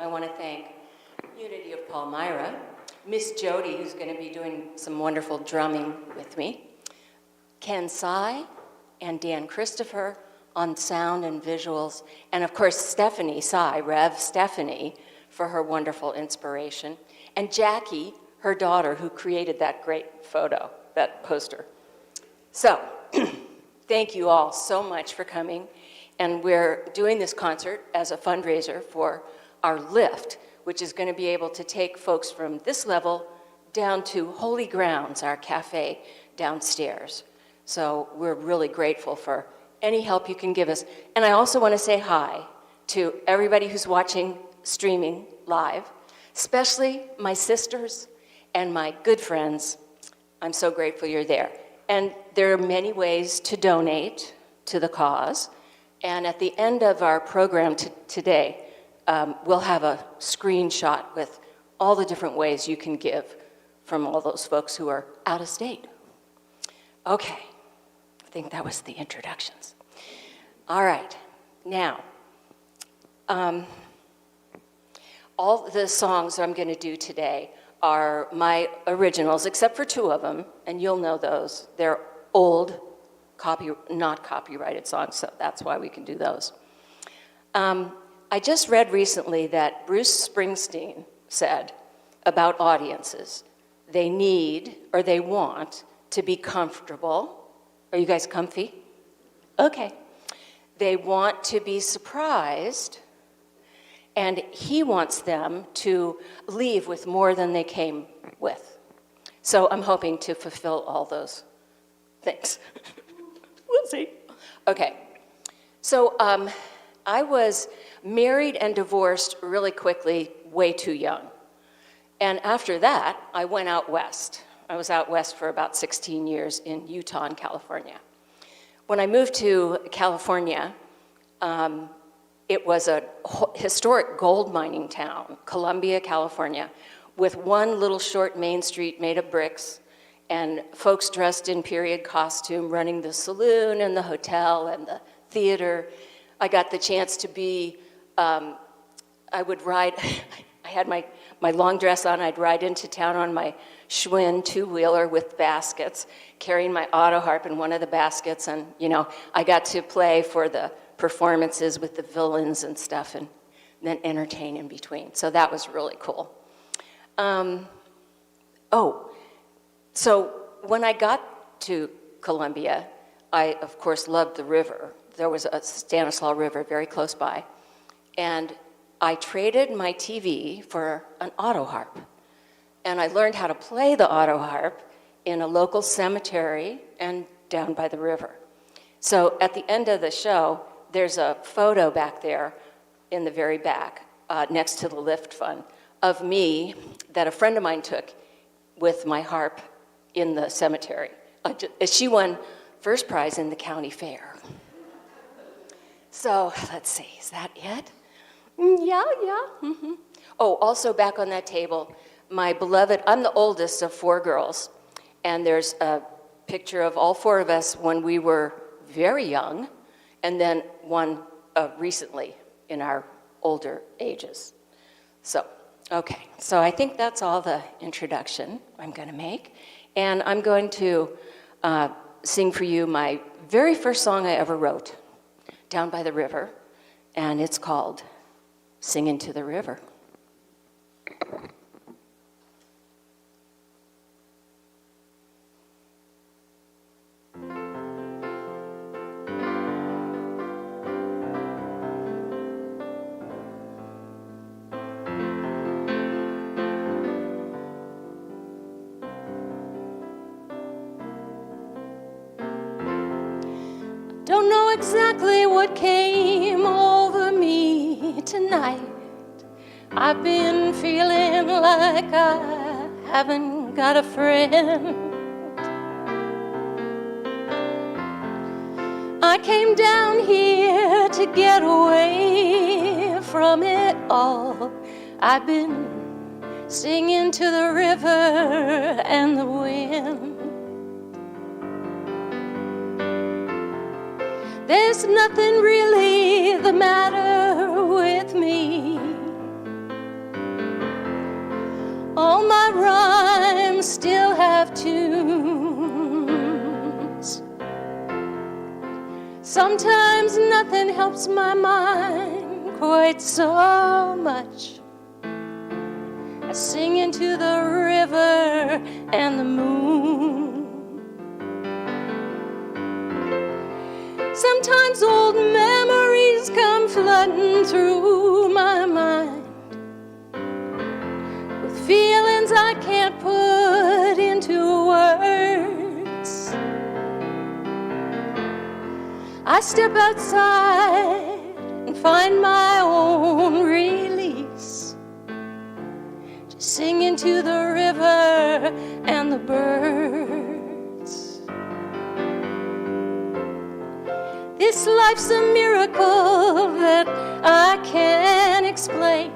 I want to thank Unity of Palmyra, Miss Jody, who's going to be doing some wonderful drumming with me, Ken Tsai, and Dan Christopher on sound and visuals, and of course Stephanie Tsai, Rev Stephanie, for her wonderful inspiration, and Jackie, her daughter, who created that great photo, that poster. So, thank you all so much for coming, and we're doing this concert as a fundraiser for our lift, which is going to be able to take folks from this level down to Holy Grounds, our cafe downstairs. So we're really grateful for any help you can give us. And I also want to say hi to everybody who's watching streaming live, especially my sisters and my good friends. I'm so grateful you're there. And there are many ways to donate to the cause. And at the end of our program today, we'll have a screenshot with all the different ways you can give from all those folks who are out of state. Okay, I think that was the introductions. All right, now, all the songs I'm going to do today are my originals, except for two of them, and you'll know those. They're old, not copyrighted songs, so that's why we can do those. I just read recently that Bruce Springsteen said about audiences, they need, or they want, to be comfortable. Are you guys comfy? Okay. They want to be surprised, and he wants them to leave with more than they came with. So I'm hoping to fulfill all those things. We'll see. Okay. So I was married and divorced really quickly, way too young. And after that, I went out west. I was out west for about 16 years in Utah and California. When I moved to California, it was a historic gold mining town, Columbia, California, with one little short main street made of bricks and folks dressed in period costume running the saloon and the hotel and the theater. I got the chance to be, I would ride, I had my long dress on, I'd ride into town on my Schwinn two-wheeler with baskets, carrying my auto harp in one of the baskets, and I got to play for the performances with the villains and stuff, and then entertain in between. So that was really cool. So when I got to Columbia, I, of course, loved the river. There was a Stanislaus River very close by, and I traded my TV for an auto harp. And I learned how to play the auto harp in a local cemetery and down by the river. So at the end of the show, there's a photo back there in the very back, next to the Lift Fund, of me that a friend of mine took with my harp in the cemetery. She won first prize in the county fair. So let's see, is that it? Yeah. Mm-hmm. Oh, also back on that table, my beloved, I'm the oldest of four girls, and there's a picture of all four of us when we were very young, and then one recently in our older ages. So, okay, so I think that's all the introduction I'm going to make, and I'm going to sing for you my very first song I ever wrote, Down by the River, and it's called Singin' to the River. Don't know exactly what came over me tonight. I've been feeling like I haven't got a friend. I came down here to get away from it all. I've been singing to the river and the wind. There's nothing really the matter with me. Sometimes nothing helps my mind quite so much. I sing into the river and the moon. Sometimes old memories come flooding through my mind with feelings I can't put into words. I step outside and find my own release, just singing to the river and the birds. This life's a miracle that I can't explain.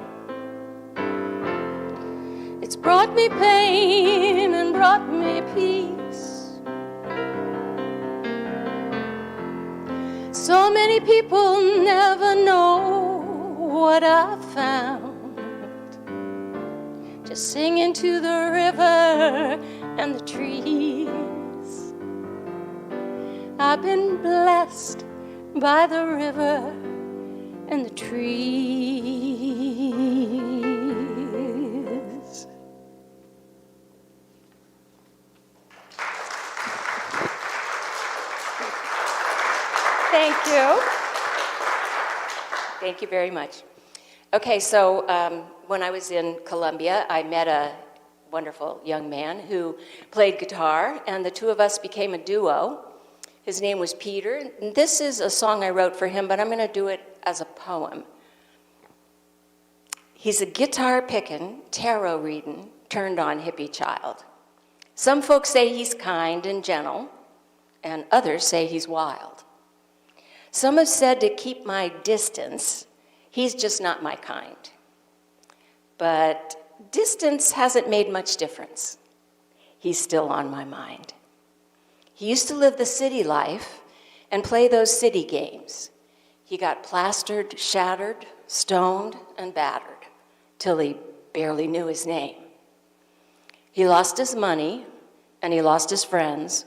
It's brought me pain and brought me peace. So many people never know what I found, just singing to the river and the trees. I've been blessed by the river and the trees. Thank you. Thank you very much. Okay, so when I was in Columbia, I met a wonderful young man who played guitar, and the two of us became a duo. His name was Peter. And this is a song I wrote for him, but I'm going to do it as a poem. He's a guitar-picking, tarot-reading, turned-on hippie child. Some folks say he's kind and gentle, and others say he's wild. Some have said to keep my distance. He's just not my kind. But distance hasn't made much difference. He's still on my mind. He used to live the city life and play those city games. He got plastered, shattered, stoned, and battered till he barely knew his name. He lost his money, and he lost his friends,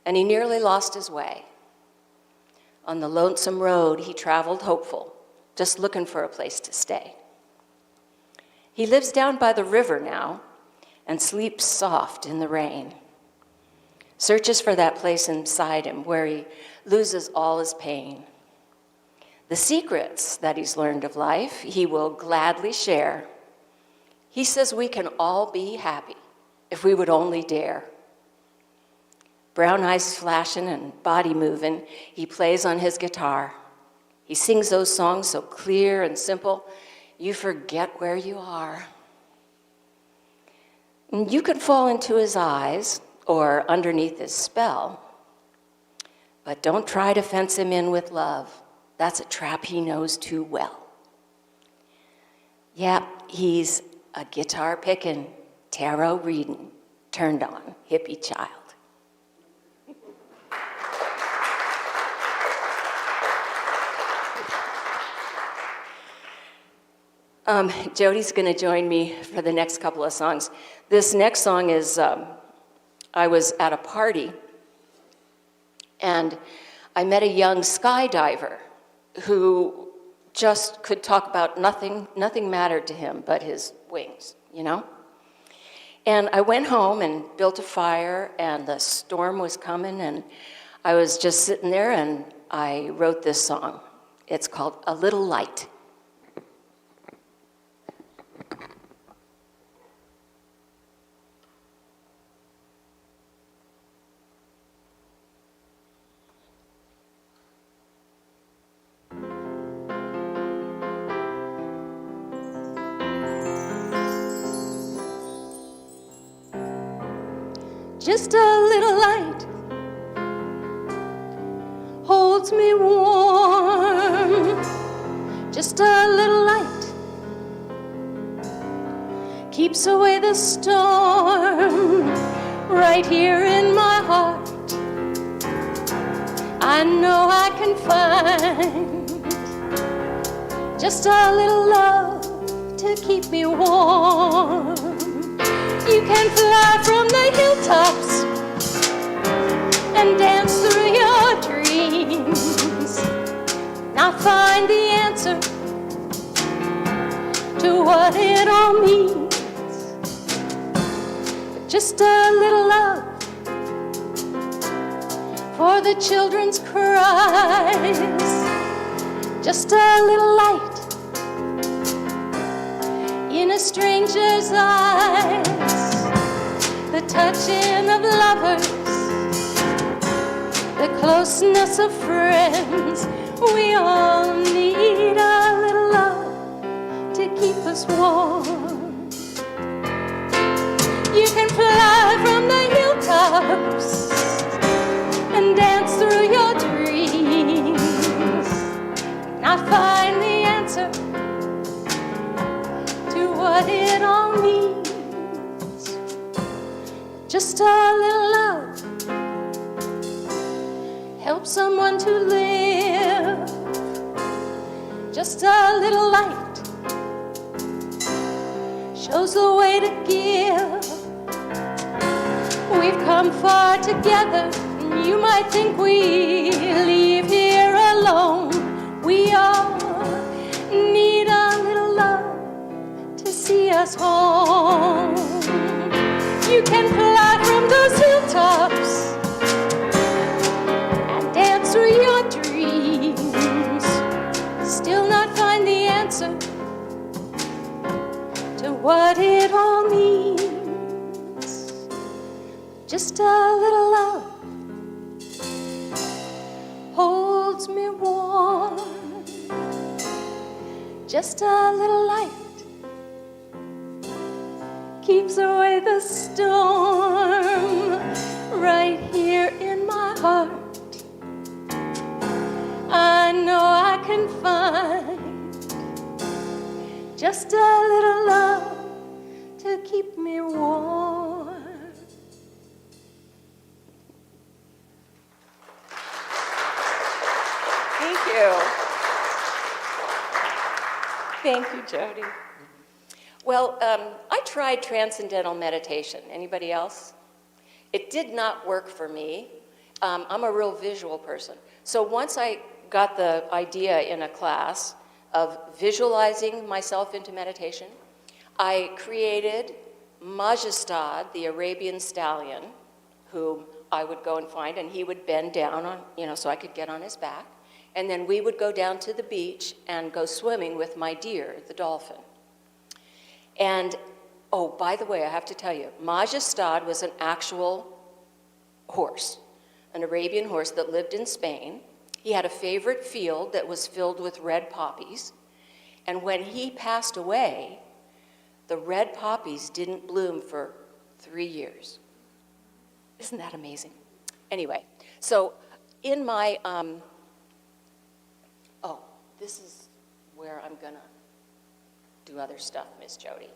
and he nearly lost his way. On the lonesome road, he traveled hopeful, just looking for a place to stay. He lives down by the river now and sleeps soft in the rain. Searches for that place inside him where he loses all his pain. The secrets that he's learned of life, he will gladly share. He says we can all be happy if we would only dare. Brown eyes flashing and body moving, he plays on his guitar. He sings those songs so clear and simple, you forget where you are. And you could fall into his eyes or underneath his spell, but don't try to fence him in with love. That's a trap he knows too well. Yeah, he's a guitar-picking, tarot-reading, turned-on hippie child. Jody's going to join me for the next couple of songs. This next song is, I was at a party, and I met a young skydiver who just could talk about nothing mattered to him but his wings, you know? And I went home and built a fire, and the storm was coming, and I was just sitting there, and I wrote this song. It's called A Little Light. Just a little light holds me warm. Just a little light keeps away the storm. Right here in my heart, I know I can find just a little love to keep me warm. You can fly from the hilltops and dance through your dreams. not find the answer to what it all means. But just a little love for the children's cries, just a little light in a stranger's eyes, the touching of lovers, the closeness of friends. We all need a little love to keep us warm. You can fly from the hilltops and dance through your dreams, not find the answer to what it all means. Just a little love, help someone to live. Just a little light shows the way to give. We've come far together. You might think we leave here alone. We all need a little love to see us home. You can fly from those hilltops and dance through your dreams, still not find the answer to what it all means. Just a little love holds me warm, just a little light keeps away the storm. Right here in my heart, I know I can find just a little love to keep me warm. Thank you. Thank you, Jody. Well, I tried transcendental meditation. Anybody else? It did not work for me. I'm a real visual person. So once I got the idea in a class of visualizing myself into meditation, I created Majestad, the Arabian stallion, whom I would go and find, and he would bend down on, so I could get on his back. And then we would go down to the beach and go swimming with my deer, the dolphin. And, oh, by the way, I have to tell you, Majestad was an actual horse, an Arabian horse that lived in Spain. He had a favorite field that was filled with red poppies. And when he passed away, the red poppies didn't bloom for 3 years. Isn't that amazing? Anyway, so in my, this is where I'm gonna do other stuff, Miss Jody.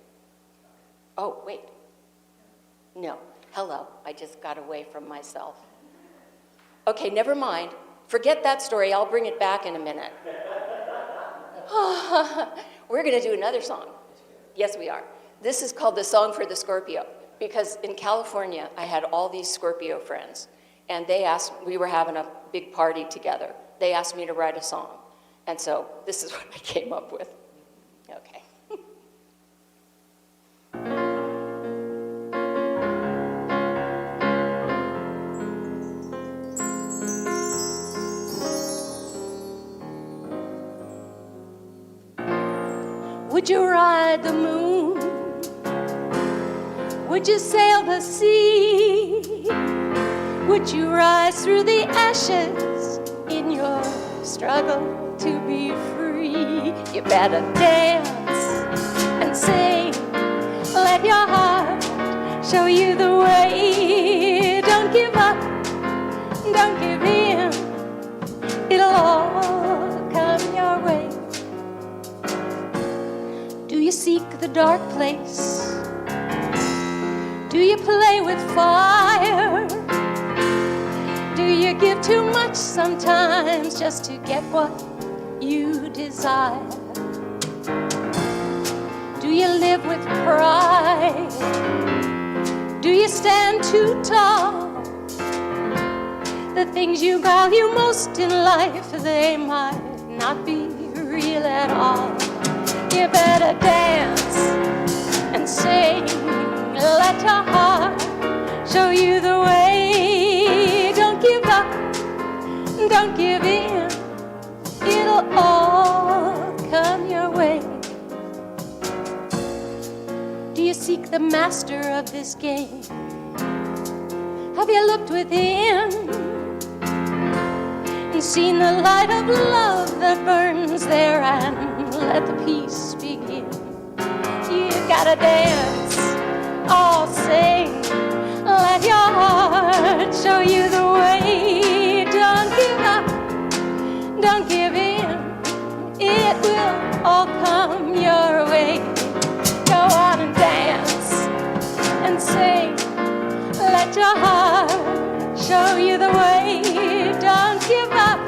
Oh, wait. No, hello, I just got away from myself. Okay, never mind. Forget that story, I'll bring it back in a minute. We're gonna do another song. Yes, we are. This is called the Song for the Scorpio, because in California, I had all these Scorpio friends, and they asked, we were having a big party together. They asked me to write a song, and so this is what I came up with. Okay. Would you ride the moon? Would you sail the sea? Would you rise through the ashes in your struggle to be free? You better dance and sing. Let your heart show you the way. Don't give up, don't give in. It'll all come your way. Do you seek the dark place? Do you play with fire? Do you give too much sometimes just to get what you desire? Do you live with pride? Do you stand too tall? The things you value most in life, they might not be real at all. You better dance and sing. Let your heart show you the way. Don't give up, don't give in. It'll all come your way. Do you seek the master of this game? Have you looked within and seen the light of love that burns there, and let the peace begin? You gotta dance, all sing, let your heart show you the way. Don't give up, don't give in, it will all come your way. Go on and dance and sing, let your heart show you the way. Don't give up,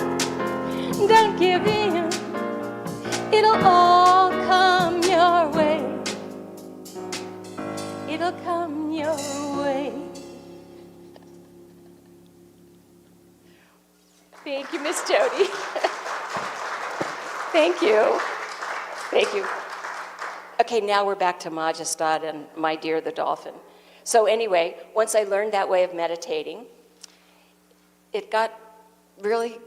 don't give in, it'll all come your way. It'll come your way. Thank you, Miss Jody. Thank you. Thank you. Okay, now we're back to Majestad and My Dear the Dolphin. So anyway, once I learned that way of meditating, it got really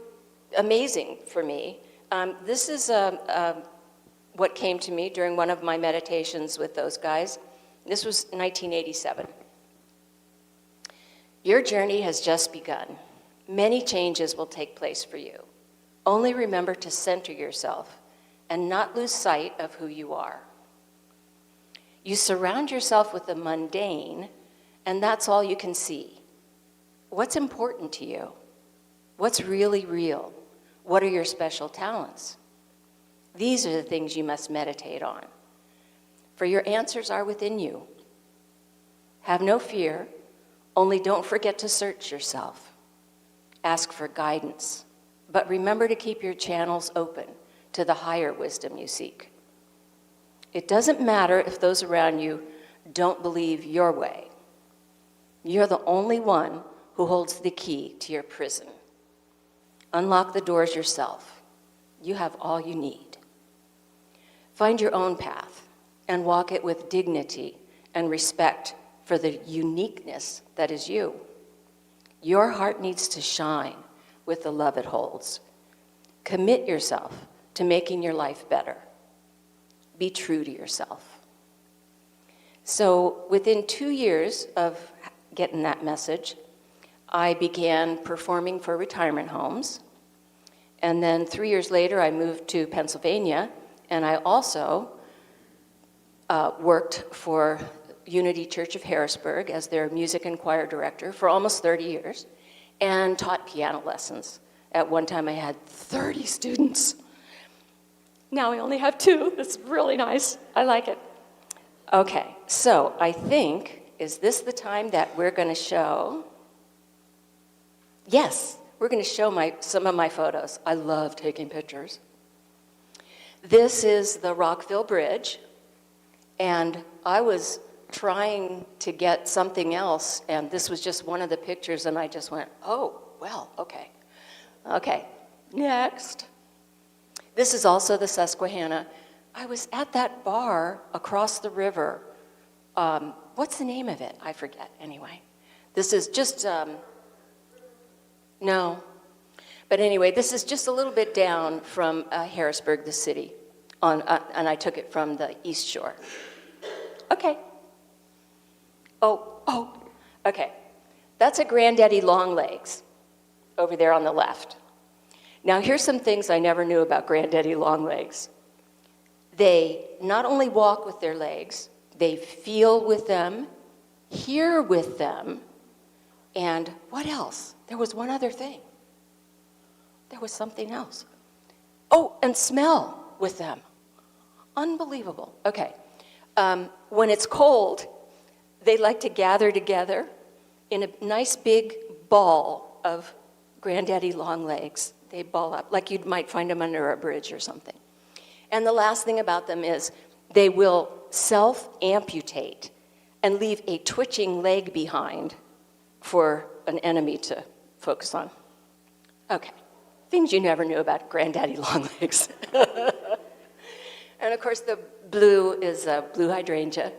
amazing for me. This is what came to me during one of my meditations with those guys. This was 1987. Your journey has just begun. Many changes will take place for you. Only remember to center yourself and not lose sight of who you are. You surround yourself with the mundane, and that's all you can see. What's important to you? What's really real? What are your special talents? These are the things you must meditate on, for your answers are within you. Have no fear, only don't forget to search yourself. Ask for guidance, but remember to keep your channels open to the higher wisdom you seek. It doesn't matter if those around you don't believe your way. You're the only one who holds the key to your prison. Unlock the doors yourself. You have all you need. Find your own path and walk it with dignity and respect for the uniqueness that is you. Your heart needs to shine with the love it holds. Commit yourself to making your life better. Be true to yourself. So within 2 years of getting that message, I began performing for retirement homes. And then 3 years later, I moved to Pennsylvania, and I also worked for Unity Church of Harrisburg as their music and choir director for almost 30 years, and taught piano lessons. At one time, I had 30 students. Now I only have 2. It's really nice. I like it. Okay, so I think, is this the time that we're going to show? Yes, we're going to show some of my photos. I love taking pictures. This is the Rockville Bridge, and I was trying to get something else, and this was just one of the pictures, and I just went, oh, well, okay. Okay, next. This is also the Susquehanna. I was at that bar across the river. What's the name of it? I forget, anyway. This is just, no. But anyway, this is just a little bit down from Harrisburg, the city, and I took it from the East Shore. Okay. Oh, okay. That's a Granddaddy Longlegs over there on the left. Now, here's some things I never knew about Granddaddy Longlegs. They not only walk with their legs, they feel with them, hear with them, and what else? There was one other thing. There was something else. Oh, and smell with them. Unbelievable. Okay. When it's cold, they like to gather together in a nice big ball of Granddaddy Longlegs. They ball up, like you might find them under a bridge or something. And the last thing about them is they will self-amputate and leave a twitching leg behind for an enemy to focus on. Okay, things you never knew about Granddaddy Longlegs. And of course, the blue is blue hydrangea.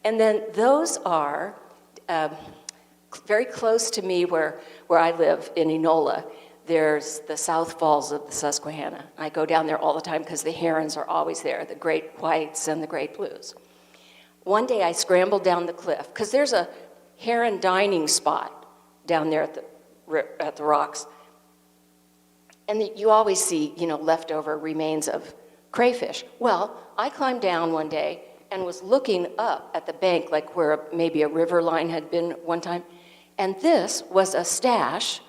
And then those are very close to me where I live in Enola. There's the South Falls of the Susquehanna. I go down there all the time because the herons are always there, the great whites and the great blues. One day I scrambled down the cliff because there's a heron dining spot down there at the rocks. And you always see, leftover remains of crayfish. Well, I climbed down one day and was looking up at the bank, like where maybe a river line had been one time, and this was a stash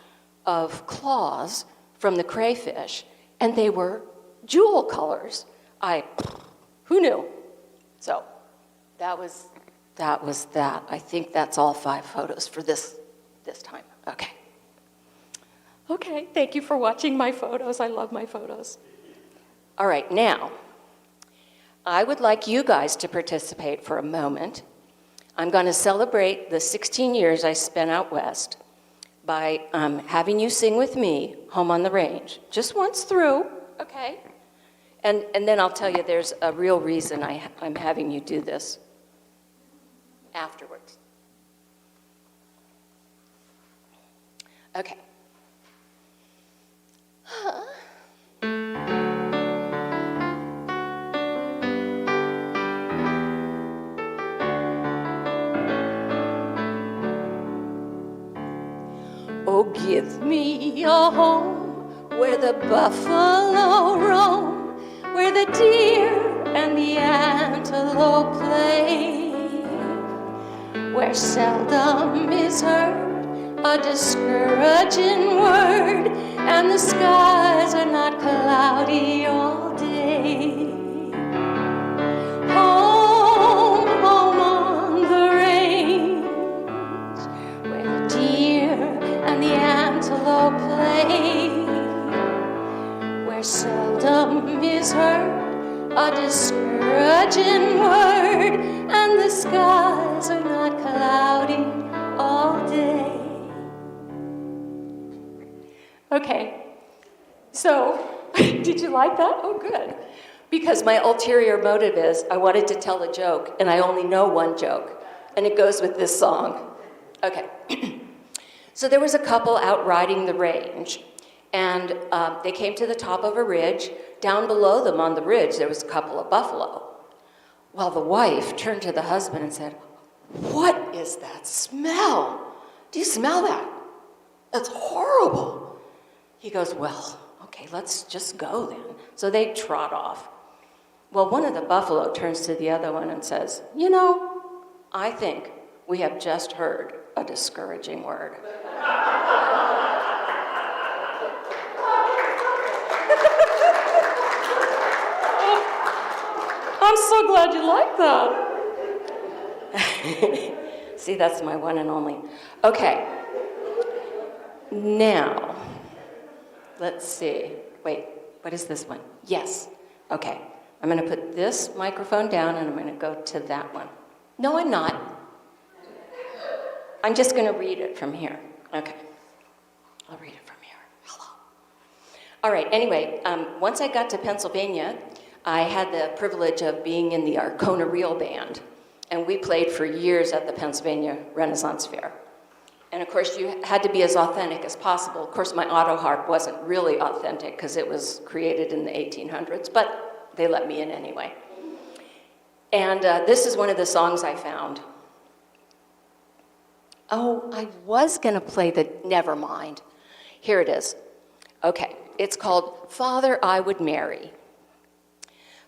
of claws from the crayfish, and they were jewel colors. Who knew? So that was that. I think that's all 5 photos for this time. Okay. Okay, thank you for watching my photos. I love my photos. All right, now, I would like you guys to participate for a moment. I'm going to celebrate the 16 years I spent out west by having you sing with me, Home on the Range, just once through, okay? And then I'll tell you there's a real reason I'm having you do this afterwards. Okay. Oh, give me a home where the buffalo roam, where the deer and the antelope play, where seldom is heard a discouraging word, and the skies are not cloudy all day. Home, home on the range, where the deer and the antelope play, where seldom is heard a discouraging word, and the skies are not cloudy all day. Okay, so did you like that? Oh, good. Because my ulterior motive is I wanted to tell a joke, and I only know one joke, and it goes with this song. Okay. So there was a couple out riding the range, and they came to the top of a ridge. Down below them on the ridge, there was a couple of buffalo. Well, the wife turned to the husband and said, "What is that smell? Do you smell that? That's horrible." He goes, "Well, okay, let's just go then." So they trot off. Well, one of the buffalo turns to the other one and says, "I think we have just heard a discouraging word." I'm so glad you like that. See, that's my one and only. Okay. Now, let's see. Wait, what is this one? Yes. Okay. I'm going to put this microphone down and I'm going to go to that one. No, I'm not. I'm just going to read it from here. Okay. I'll read it from here. Hello. All right. Anyway, once I got to Pennsylvania, I had the privilege of being in the Arcona Reel Band, and we played for years at the Pennsylvania Renaissance Fair. And of course, you had to be as authentic as possible. Of course, my auto harp wasn't really authentic because it was created in the 1800s, but they let me in anyway. And this is one of the songs I found. Oh, I was going to play never mind. Here it is. Okay, it's called Father, I Would Marry.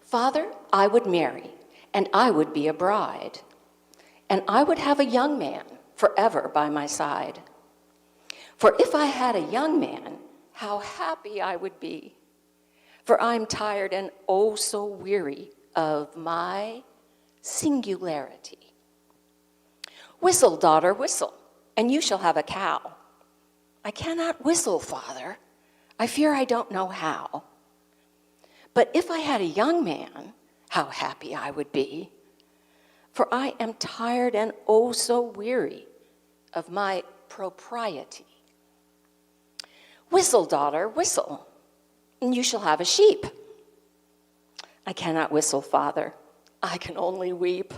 Father, I would marry, and I would be a bride, and I would have a young man forever by my side. For if I had a young man, how happy I would be. For I'm tired and oh so weary of my singularity. Whistle, daughter, whistle, and you shall have a cow. I cannot whistle, father. I fear I don't know how. But if I had a young man, how happy I would be. For I am tired and oh so weary of my propriety. Whistle, daughter, whistle, and you shall have a sheep. I cannot whistle, Father. I can only weep.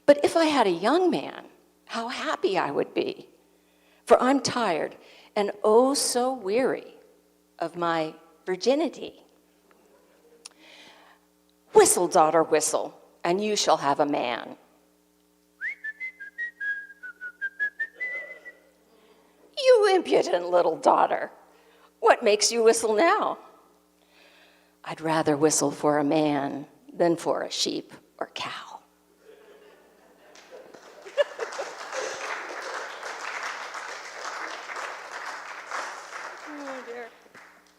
But if I had a young man, how happy I would be. For I'm tired and oh so weary of my virginity. Whistle, daughter, whistle, and you shall have a man. You impudent little daughter, what makes you whistle now? I'd rather whistle for a man than for a sheep or cow. Oh, dear.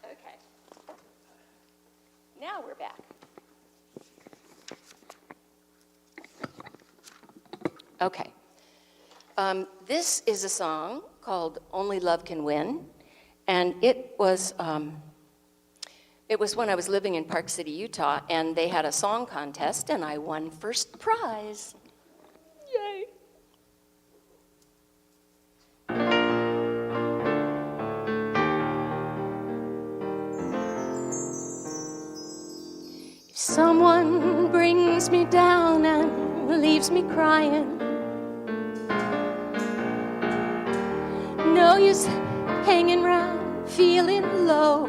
Okay. Now we're back. Okay. This is a song called Only Love Can Win, and it was when I was living in Park City, Utah, and they had a song contest, and I won first prize. Yay. If someone brings me down and leaves me crying, no use hanging round feeling low.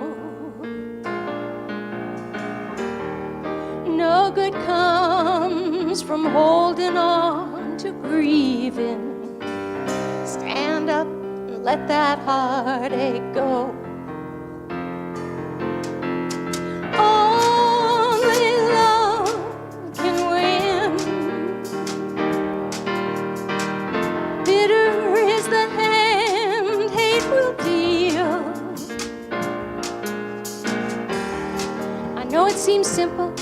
No good comes from holding on to grieving. Stand up and let that heartache go. Only love can win. Bitter is the hand hate will deal. I know it seems simple,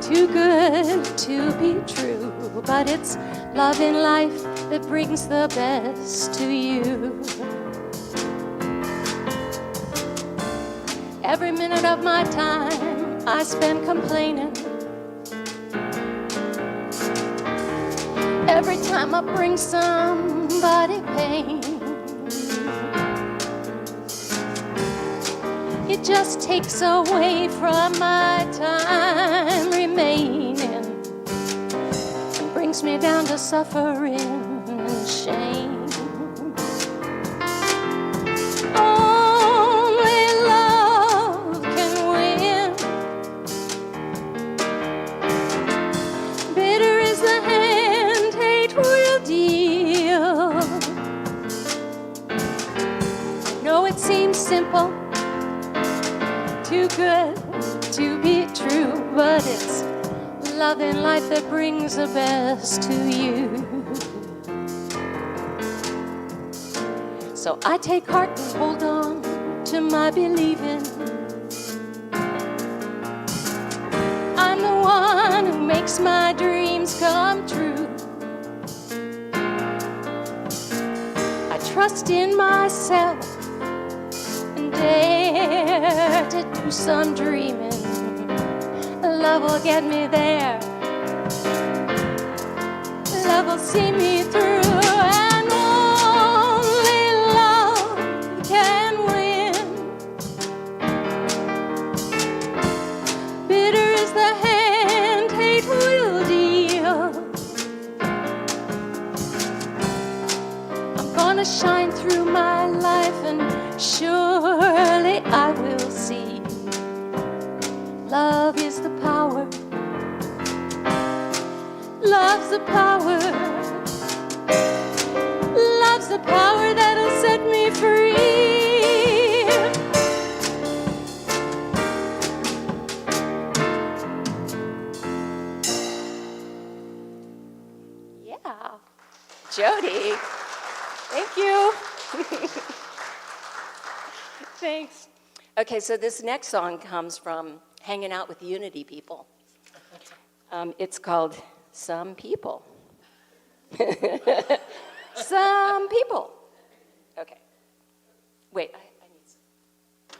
too good to be true, but it's love in life that brings the best to you. Every minute of my time I spend complaining. Every time I bring somebody pain, it just takes away from my time remaining and brings me down to suffering and shame. Only love can win. Bitter is the hand hate will deal. No, it seems simple, too good to be true, but it's love in life that brings the best to you. So I take heart and hold on to my believing. I'm the one who makes my dreams come true. I trust in myself and dare to do some dreaming. Love will get me there. Love will see me through. And only love can win. Bitter is the hand hate will deal. I'm gonna shine through my life, and surely I will see. Love is the power. Love's the power. Love's the power that'll set me free. Yeah. Jody, thank you. Thanks. Okay, so this next song comes from Hanging Out with Unity People. It's called Some People. Some People. Okay. Wait, I need some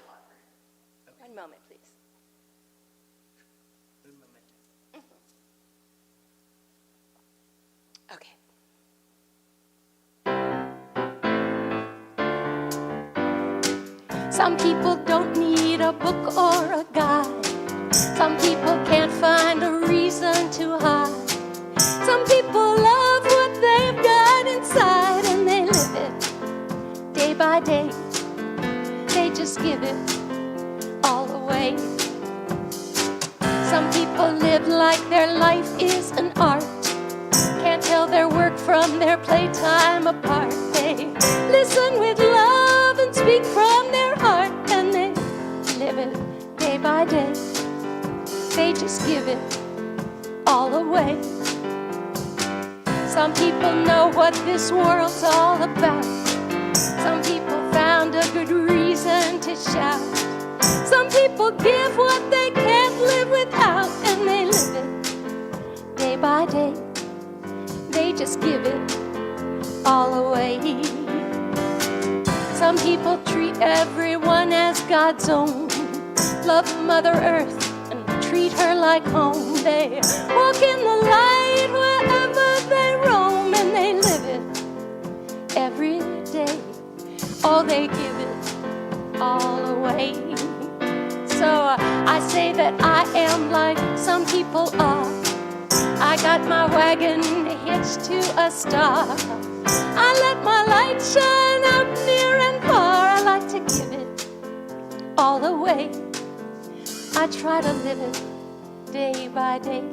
water. One moment, please. Okay. Some people don't need a book or a guide. Some people can't find a reason to hide. Some people love what they've got inside, and they live it day by day. They just give it all away. Some people live like their life is an art. Can't tell their work from their playtime apart. They listen with love and speak from their heart, and they live it day by day. They just give it all away. Some people know what this world's all about. Some people found a good reason to shout. Some people give what they can't live without, and they live it day by day. They just give it all away. Some people treat everyone as God's own, love Mother Earth and treat her like home. They walk in the light wherever they roam, and they live it every day. Oh, they give it all away. So I say that I am like some people are. I got my wagon hitched to a star. I let my light shine out near and far. I like to give it all away. I try to live it day by day.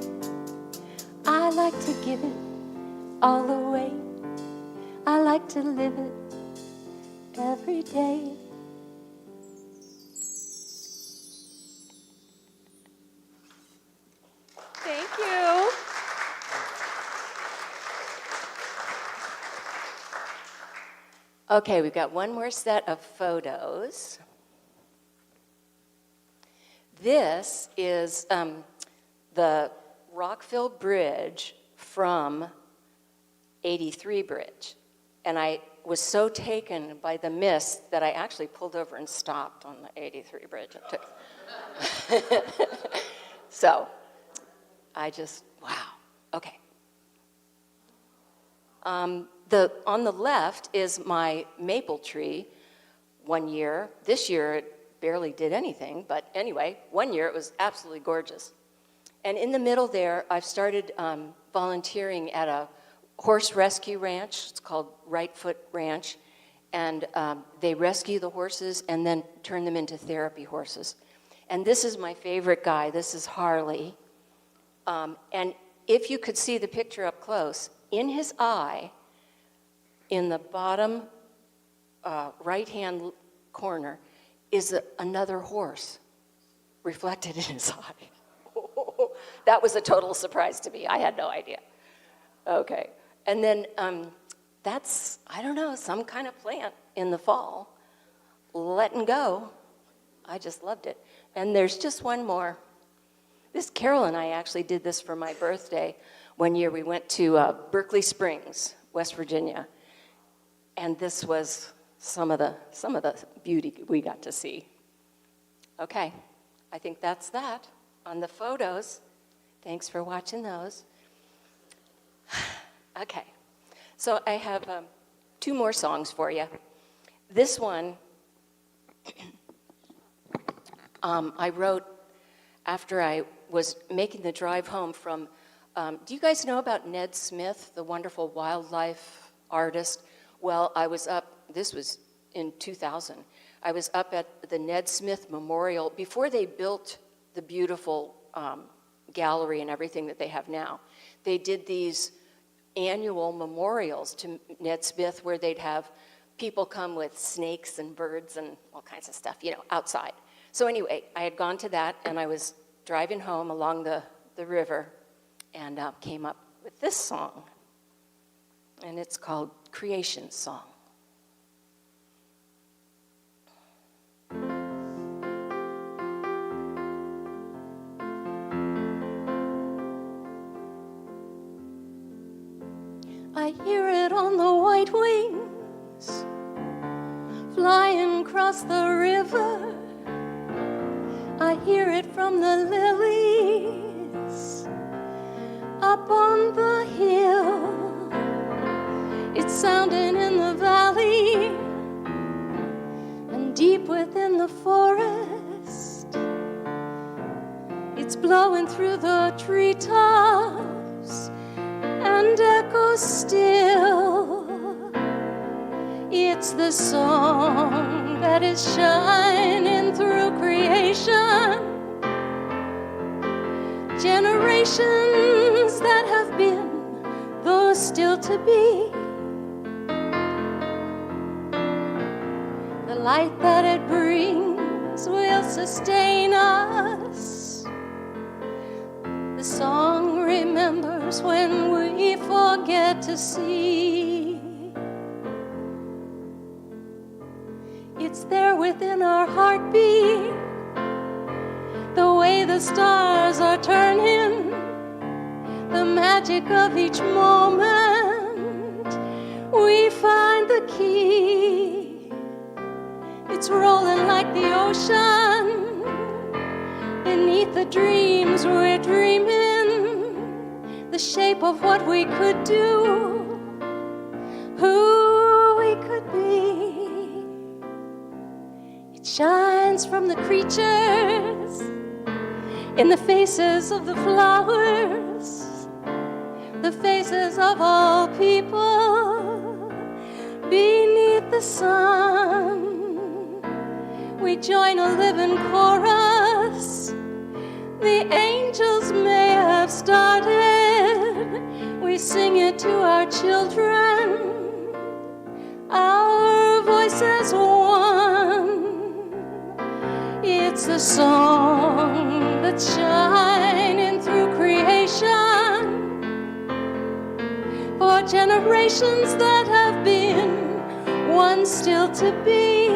I like to give it all away. I like to live it every day. Thank you. Okay, we've got one more set of photos. This is the Rockville Bridge from 83 Bridge. And I was so taken by the mist that I actually pulled over and stopped on the 83 Bridge. So I just, wow, okay. On the left is my maple tree. One year, this year it barely did anything, but anyway, one year it was absolutely gorgeous. And in the middle there, I've started volunteering at a horse rescue ranch. It's called Right Foot Ranch. And they rescue the horses and then turn them into therapy horses. And this is my favorite guy. This is Harley. And if you could see the picture up close, in his eye, in the bottom right-hand corner, is another horse reflected in his eye. That was a total surprise to me. I had no idea. Okay. And then that's, I don't know, some kind of plant in the fall, letting go. I just loved it. And there's just one more. This, Carol and I actually did this for my birthday. One year we went to Berkeley Springs, West Virginia. And this was some of the beauty we got to see. Okay, I think that's that on the photos. Thanks for watching those. Okay, so I have two more songs for you. This one I wrote after I was making the drive home from, do you guys know about Ned Smith, the wonderful wildlife artist? Well, I was up, this was in 2000, I was up at the Ned Smith Memorial, before they built the beautiful gallery and everything that they have now. They did these annual memorials to Ned Smith where they'd have people come with snakes and birds and all kinds of stuff, you know, outside. So anyway, I had gone to that and I was driving home along the river and came up with this song. And it's called Creation Song. I hear it on the white wings, flying across the river. I hear it from the lilies up on the hill. It's sounding in the valley and deep within blowing through the treetops and echoes still. It's the song that is shining through creation. Generations that have been, those still to be. The light that it brings will sustain us. The song remembers when we forget to see. It's there within our heartbeat, the way the stars are turning, the magic of each moment. We find the key. It's rolling like the ocean beneath the dreams we're dreaming, the shape of what we could do, who we could be. It shines from the creatures in the faces of the flowers, the faces of all people beneath the sun. We join a living chorus. The angels may have started. We sing it to our children, our voices one. It's a song that's shining through creation for generations that have been, one still to be.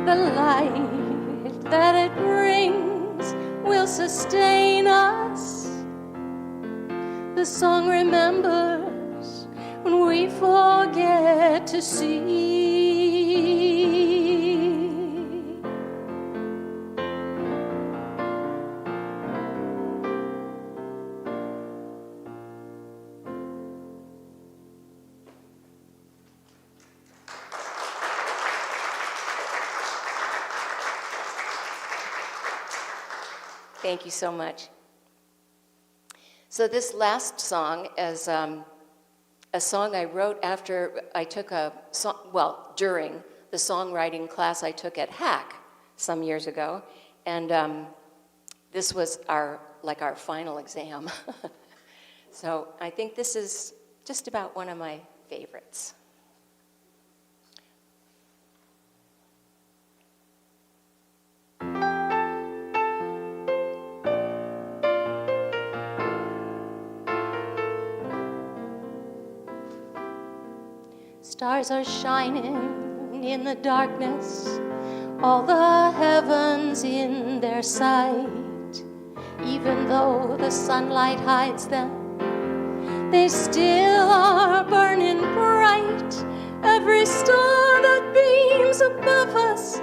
The light that it brings will sustain us. The song remembers when we forget to see. Thank you so much. So this last song is a song I wrote after I took during the songwriting class I took at HAC some years ago, and this was our final exam. So I think this is just about one of my favorites. Stars are shining in the darkness, all the heavens in their sight. Even though the sunlight hides them, they still are burning bright. Every star that beams above us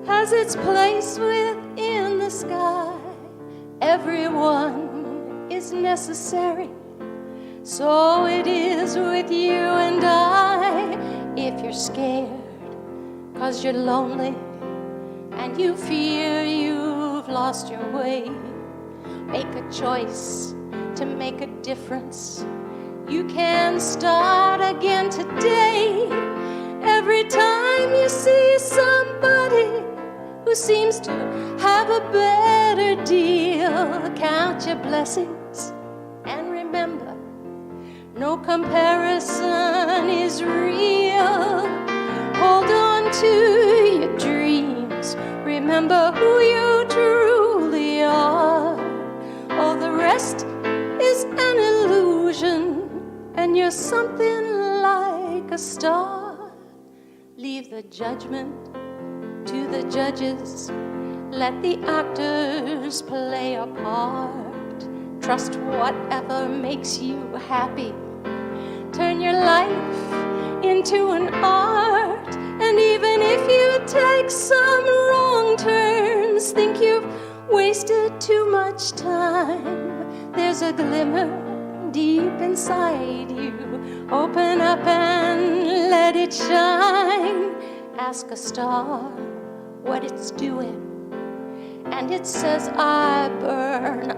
has its place within the sky. Everyone is necessary. So it is with you and I. If you're scared, 'cause you're lonely, and you fear you've lost your way, make a choice to make a difference. You can start again today. Every time you see somebody who seems to have a better deal, count your blessings and remember, no comparison is real. Hold on to your dreams. Remember who you truly are. All the rest is an illusion, and you're something like a star. Leave the judgment to the judges. Let the actors play a part. Trust whatever makes you happy. Turn your life into an art. And even if you take some wrong turns, think you've wasted too much time, there's a glimmer deep inside you. Open up and let it shine. Ask a star what it's doing, and it says, I burn,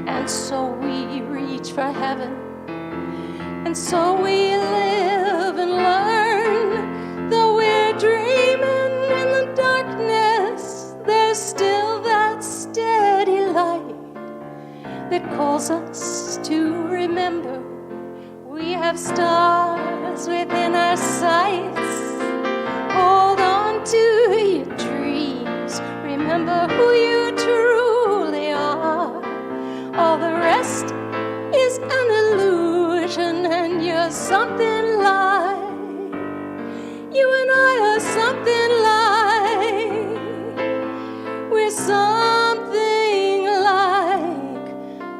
and so we reach for heaven, and so we live and learn. Though we're dreaming in the darkness, there's still that steady light that calls us to remember we have stars within our sights. Hold on to your dreams, remember who you truly are. All the rest is an illusion, and you're something like, you and I are something like, we're something like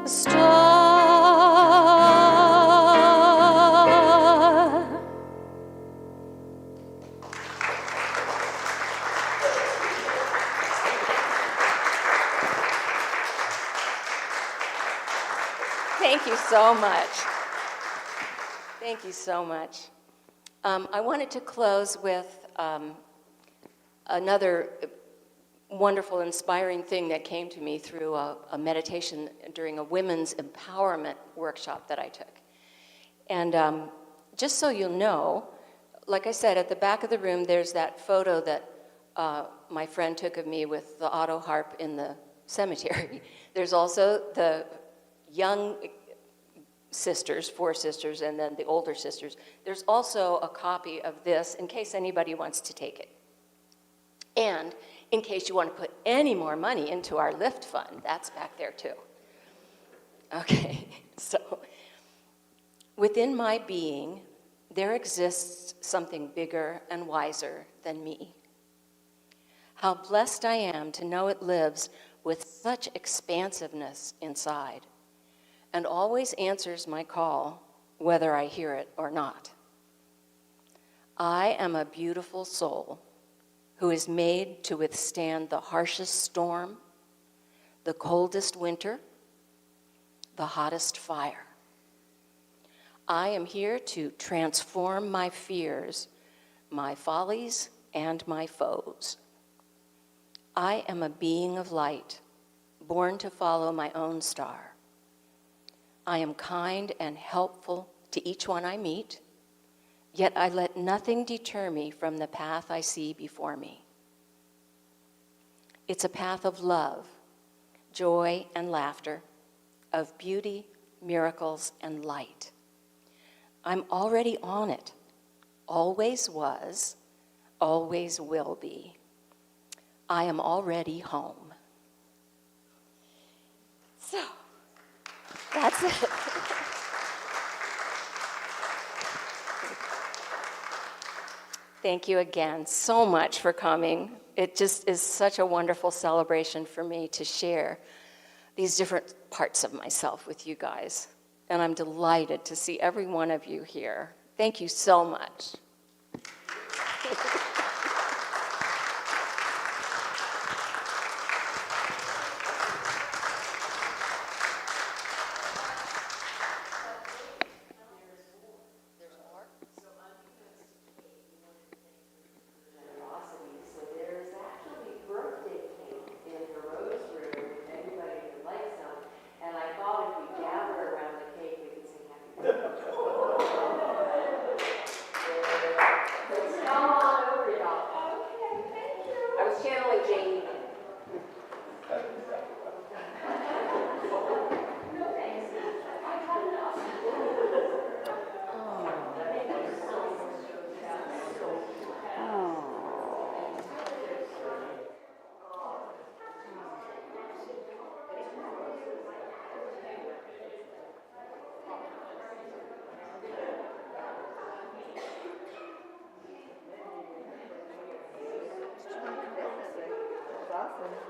a star. Thank you so much. Thank you so much. I wanted to close with another wonderful, inspiring thing that came to me through a meditation during a women's empowerment workshop that I took. And just so you'll know, like I said, at the back of the room, there's that photo that my friend took of me with the auto harp in the cemetery. There's also the young sisters, 4 sisters, and then the older sisters. There's also a copy of this in case anybody wants to take it. And in case you want to put any more money into our Lift Fund, that's back there too. Okay, so within my being, there exists something bigger and wiser than me. How blessed I am to know it lives with such expansiveness inside, and always answers my call, whether I hear it or not. I am a beautiful soul who is made to withstand the harshest storm, the coldest winter, the hottest fire. I am here to transform my fears, my follies, and my foes. I am a being of light, born to follow my own star. I am kind and helpful to each one I meet, yet I let nothing deter me from the path I see before me. It's a path of love, joy, and laughter, of beauty, miracles, and light. I'm already on it, always was, always will be. I am already home. So, that's it. Thank you again so much for coming. It just is such a wonderful celebration for me to share these different parts of myself with you guys. And I'm delighted to see every one of you here. Thank you so much.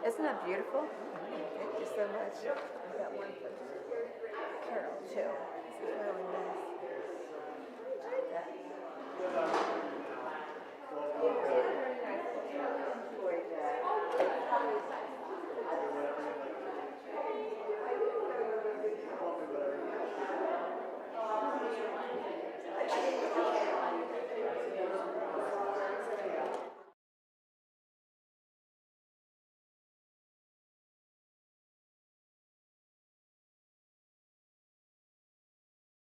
Isn't that beautiful? Thank you so much. I got one for Carol, too.